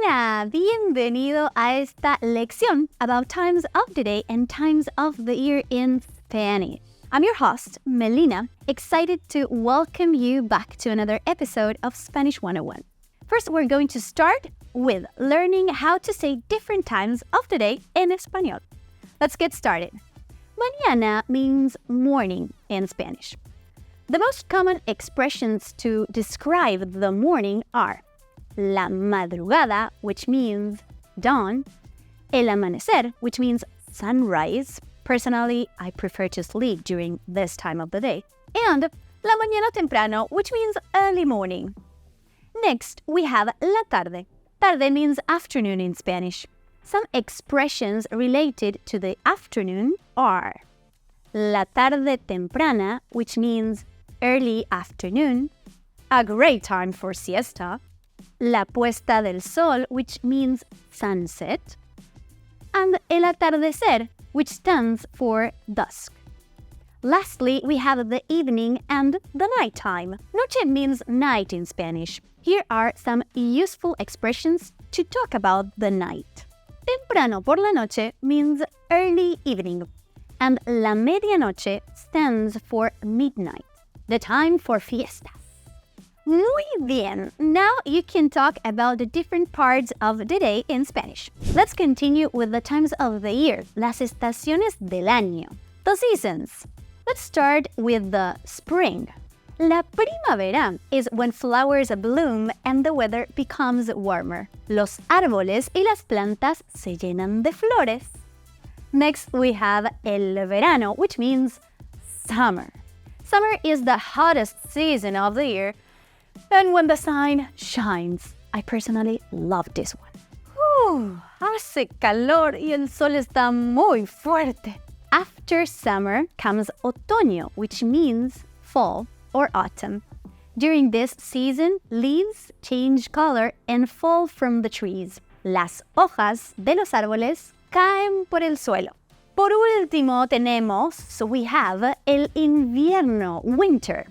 Hola, bienvenido a esta lección about times of the day and times of the year in Spanish. I'm your host, Melina, excited to welcome you back to another episode of Spanish 101. First, we're going to start with learning how to say different times of the day in Español. Let's get started. Mañana means morning in Spanish. The most common expressions to describe the morning are la madrugada, which means dawn, el amanecer, which means sunrise. Personally, I prefer to sleep during this time of the day. And la mañana temprano, which means early morning. Next, we have la tarde. Tarde means afternoon in Spanish. Some expressions related to the afternoon are la tarde temprana, which means early afternoon, a great time for siesta, la puesta del sol, which means sunset, and el atardecer, which stands for dusk. Lastly, we have the evening and the nighttime. Noche means night in Spanish. Here are some useful expressions to talk about the night. Temprano por la noche means early evening, and la medianoche stands for midnight, the time for fiestas. Muy bien! Now you can talk about the different parts of the day in Spanish. Let's continue with the times of the year, las estaciones del año, the seasons. Let's start with the spring. La primavera is when flowers bloom and the weather becomes warmer. Los árboles y las plantas se llenan de flores. Next, we have el verano, which means summer. Summer is the hottest season of the year, and when the sun shines. I personally love this one. Hace calor y el sol está muy fuerte. After summer comes otoño, which means fall or autumn. During this season, leaves change color and fall from the trees. Las hojas de los árboles caen por el suelo. Por último, we have el invierno, winter.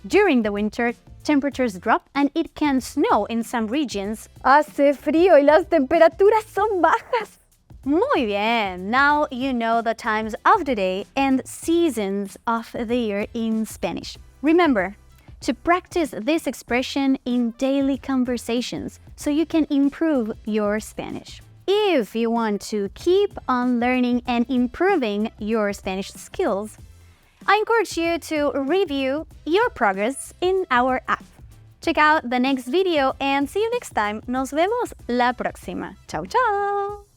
During the winter, temperatures drop and it can snow in some regions. Hace frío y las temperaturas son bajas. Muy bien! Now you know the times of the day and seasons of the year in Spanish. Remember to practice this expression in daily conversations so you can improve your Spanish. If you want to keep on learning and improving your Spanish skills, I encourage you to review your progress in our app. Check out the next video and see you next time. Nos vemos la próxima. Chao, chao!